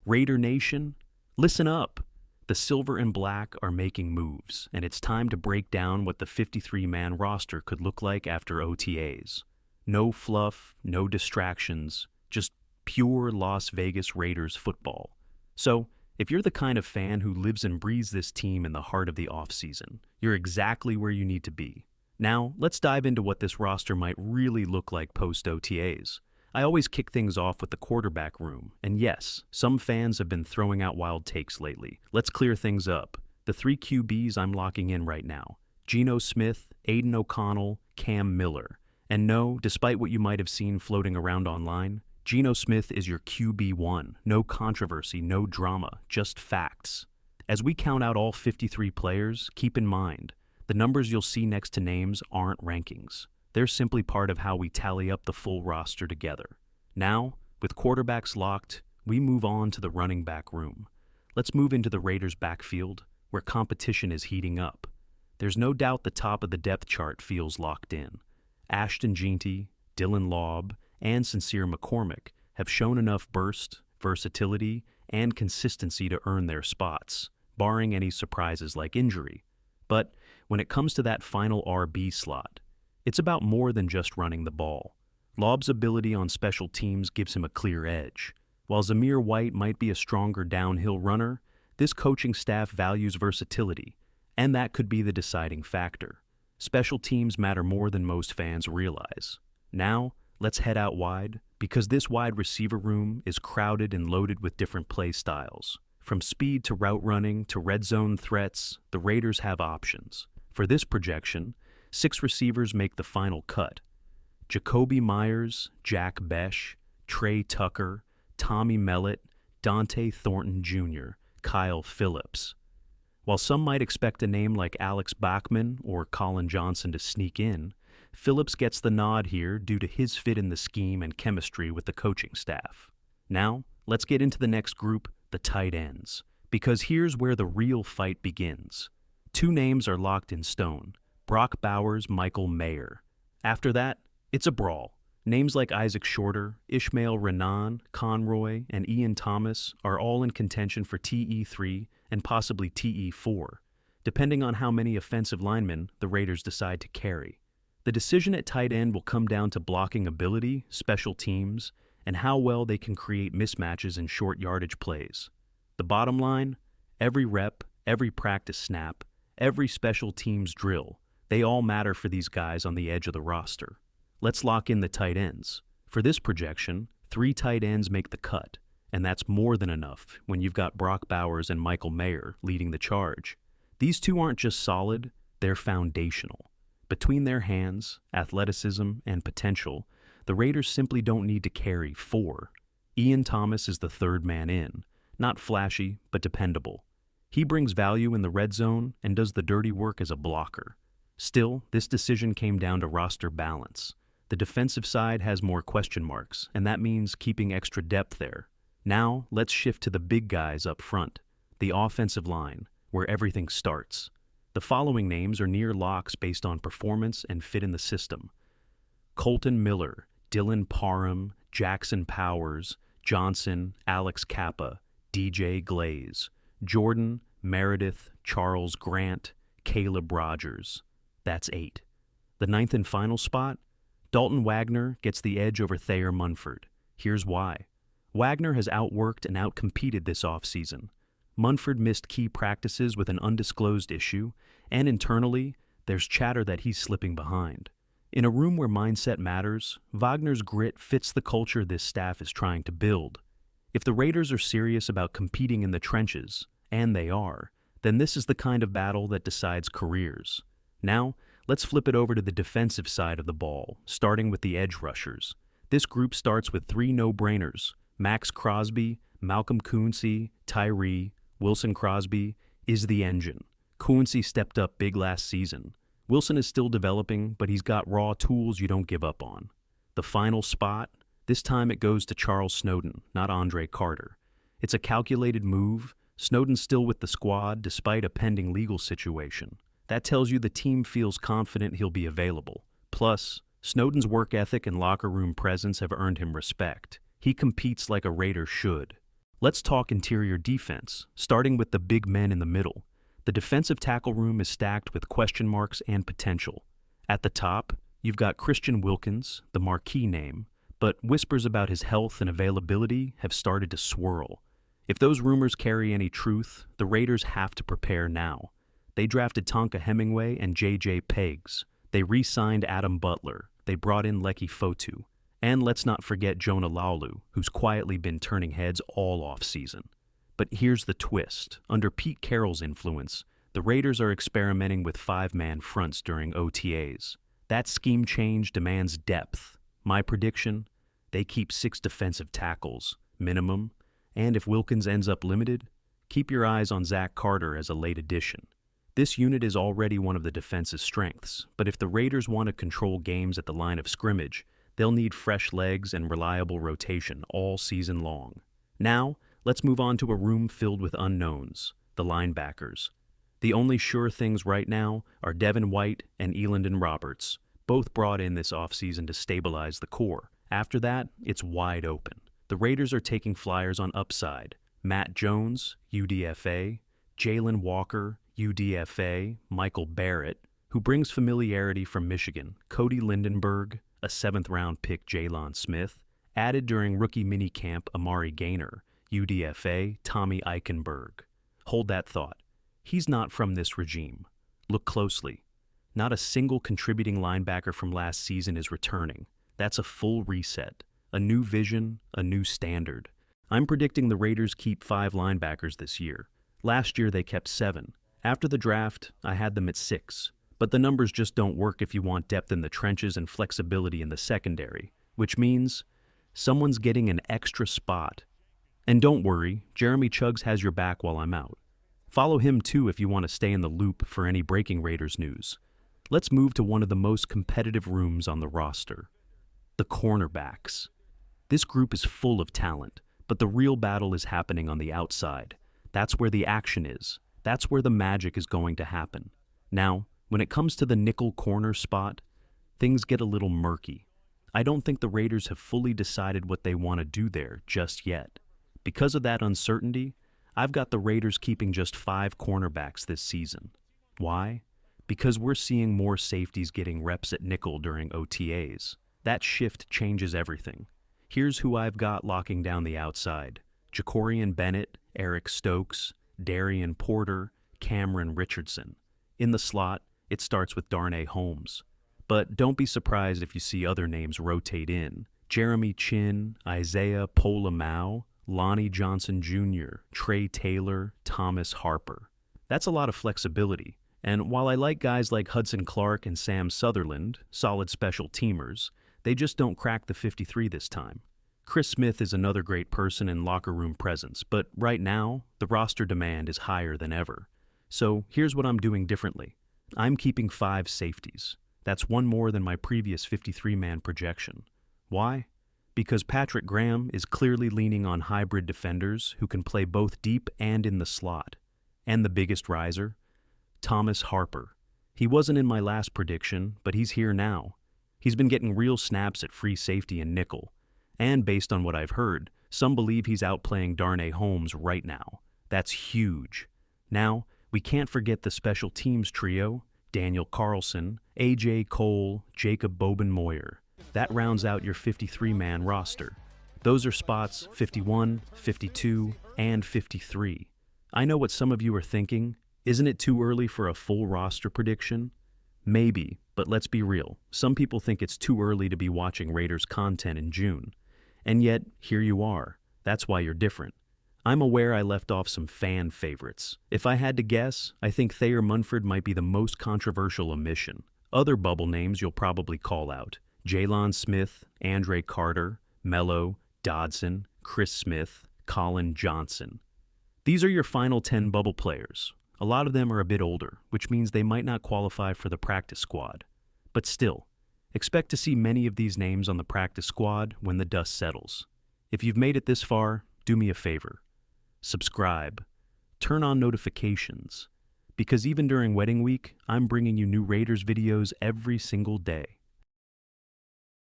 Raider Nation, listen up. The silver and black are making moves, and it's time to break down what the 53-man roster could look like after OTAs. No fluff, no distractions, just pure Las Vegas Raiders football. So, if you're the kind of fan who lives and breathes this team in the heart of the offseason, you're exactly where you need to be. Now, let's dive into what this roster might really look like post-OTAs. I always kick things off with the quarterback room, and yes, some fans have been throwing out wild takes lately. Let's clear things up. The 3 QBs I'm locking in right now: Geno Smith, Aiden O'Connell, Cam Miller. And no, despite what you might have seen floating around online, Geno Smith is your QB1. No controversy, no drama, just facts. As we count out all 53 players, keep in mind, the numbers you'll see next to names aren't rankings. They're simply part of how we tally up the full roster together. Now, with quarterbacks locked, we move on to the running back room. Let's move into the Raiders' backfield, where competition is heating up. There's no doubt the top of the depth chart feels locked in. Ashton Jeanty, Dylan Laub, and Sincere McCormick have shown enough burst, versatility, and consistency to earn their spots, barring any surprises like injury. But when it comes to that final RB slot, it's about more than just running the ball. Laub's ability on special teams gives him a clear edge. While Zamir White might be a stronger downhill runner, this coaching staff values versatility, and that could be the deciding factor. Special teams matter more than most fans realize. Now, let's head out wide, because this wide receiver room is crowded and loaded with different play styles. From speed to route running to red zone threats, the Raiders have options. For this projection, 6 receivers make the final cut: Jacoby Myers, Jack Besh, Trey Tucker, Tommy Mellett, Dante Thornton Jr., Kyle Phillips. While some might expect a name like Alex Bachman or Colin Johnson to sneak in, Phillips gets the nod here due to his fit in the scheme and chemistry with the coaching staff. Now, let's get into the next group, the tight ends, because here's where the real fight begins. 2 names are locked in stone: Brock Bowers, Michael Mayer. After that, it's a brawl. Names like Isaac Shorter, Ishmael Renan, Conroy, and Ian Thomas are all in contention for TE3 and possibly TE4, depending on how many offensive linemen the Raiders decide to carry. The decision at tight end will come down to blocking ability, special teams, and how well they can create mismatches in short yardage plays. The bottom line: every rep, every practice snap, every special teams drill, they all matter for these guys on the edge of the roster. Let's lock in the tight ends. For this projection, 3 tight ends make the cut, and that's more than enough when you've got Brock Bowers and Michael Mayer leading the charge. These 2 aren't just solid, they're foundational. Between their hands, athleticism, and potential, the Raiders simply don't need to carry 4. Ian Thomas is the 3rd man in, not flashy, but dependable. He brings value in the red zone and does the dirty work as a blocker. Still, this decision came down to roster balance. The defensive side has more question marks, and that means keeping extra depth there. Now, let's shift to the big guys up front, the offensive line, where everything starts. The following names are near locks based on performance and fit in the system: Colton Miller, Dylan Parham, Jackson Powers, Johnson, Alex Kappa, DJ Glaze, Jordan, Meredith, Charles Grant, Caleb Rogers. That's 8. The 9th and final spot? Dalton Wagner gets the edge over Thayer Munford. Here's why. Wagner has outworked and outcompeted this offseason. Munford missed key practices with an undisclosed issue, and internally, there's chatter that he's slipping behind. In a room where mindset matters, Wagner's grit fits the culture this staff is trying to build. If the Raiders are serious about competing in the trenches, and they are, then this is the kind of battle that decides careers. Now, let's flip it over to the defensive side of the ball, starting with the edge rushers. This group starts with 3 no-brainers: Max Crosby, Malcolm Koonce, Tyree, Wilson Crosby is the engine. Koonce stepped up big last season. Wilson is still developing, but he's got raw tools you don't give up on. The final spot? This time it goes to Charles Snowden, not Andre Carter. It's a calculated move. Snowden's still with the squad despite a pending legal situation. That tells you the team feels confident he'll be available. Plus, Snowden's work ethic and locker room presence have earned him respect. He competes like a Raider should. Let's talk interior defense, starting with the big men in the middle. The defensive tackle room is stacked with question marks and potential. At the top, you've got Christian Wilkins, the marquee name, but whispers about his health and availability have started to swirl. If those rumors carry any truth, the Raiders have to prepare now. They drafted Tonka Hemingway and J.J. Peggs. They re-signed Adam Butler. They brought in Leki Fotu. And let's not forget Jonah Laulu, who's quietly been turning heads all off-season. But here's the twist. Under Pete Carroll's influence, the Raiders are experimenting with five-man fronts during OTAs. That scheme change demands depth. My prediction? They keep 6 defensive tackles, minimum, and if Wilkins ends up limited, keep your eyes on Zach Carter as a late addition. This unit is already one of the defense's strengths, but if the Raiders want to control games at the line of scrimmage, they'll need fresh legs and reliable rotation all season long. Now, let's move on to a room filled with unknowns, the linebackers. The only sure things right now are Devin White and Elandon Roberts, both brought in this offseason to stabilize the core. After that, it's wide open. The Raiders are taking flyers on upside. Matt Jones, UDFA, Jalen Walker, UDFA, Michael Barrett, who brings familiarity from Michigan, Cody Lindenberg, a 7th-round pick Jalen Smith, added during rookie minicamp Amari Gaynor, UDFA, Tommy Eichenberg. Hold that thought. He's not from this regime. Look closely. Not a single contributing linebacker from last season is returning. That's a full reset. A new vision, a new standard. I'm predicting the Raiders keep 5 linebackers this year. Last year they kept 7. After the draft, I had them at 6. But the numbers just don't work if you want depth in the trenches and flexibility in the secondary, which means someone's getting an extra spot. And don't worry, Jeremy Chugs has your back while I'm out. Follow him too if you want to stay in the loop for any breaking Raiders news. Let's move to one of the most competitive rooms on the roster. The cornerbacks. This group is full of talent, but the real battle is happening on the outside. That's where the action is. That's where the magic is going to happen. Now, when it comes to the nickel corner spot, things get a little murky. I don't think the Raiders have fully decided what they want to do there just yet. Because of that uncertainty, I've got the Raiders keeping just 5 cornerbacks this season. Why? Because we're seeing more safeties getting reps at nickel during OTAs. That shift changes everything. Here's who I've got locking down the outside. Jacorian Bennett, Eric Stokes, Darian Porter, Cameron Richardson. In the slot, it starts with Darnay Holmes. But don't be surprised if you see other names rotate in. Jeremy Chinn, Isaiah Polamau, Lonnie Johnson Jr., Trey Taylor, Thomas Harper. That's a lot of flexibility. And while I like guys like Hudson Clark and Sam Sutherland, solid special teamers, they just don't crack the 53 this time. Chris Smith is another great person and locker room presence, but right now, the roster demand is higher than ever. So here's what I'm doing differently. I'm keeping 5 safeties. That's 1 more than my previous 53-man projection. Why? Because Patrick Graham is clearly leaning on hybrid defenders who can play both deep and in the slot. And the biggest riser? Thomas Harper. He wasn't in my last prediction, but he's here now. He's been getting real snaps at free safety and nickel. And based on what I've heard, some believe he's outplaying Darnay Holmes right now. That's huge. Now, we can't forget the special teams trio, Daniel Carlson, A.J. Cole, Jacob Boben-Moyer. That rounds out your 53-man roster. Those are spots 51, 52, and 53. I know what some of you are thinking. Isn't it too early for a full roster prediction? Maybe, but let's be real. Some people think it's too early to be watching Raiders content in June. And yet, here you are. That's why you're different. I'm aware I left off some fan favorites. If I had to guess, I think Thayer Munford might be the most controversial omission. Other bubble names you'll probably call out: Jalen Smith, Andre Carter, Mello, Dodson, Chris Smith, Colin Johnson. These are your final 10 bubble players. A lot of them are a bit older, which means they might not qualify for the practice squad. But still, expect to see many of these names on the practice squad when the dust settles. If you've made it this far, do me a favor. Subscribe. Turn on notifications. Because even during wedding week, I'm bringing you new Raiders videos every single day.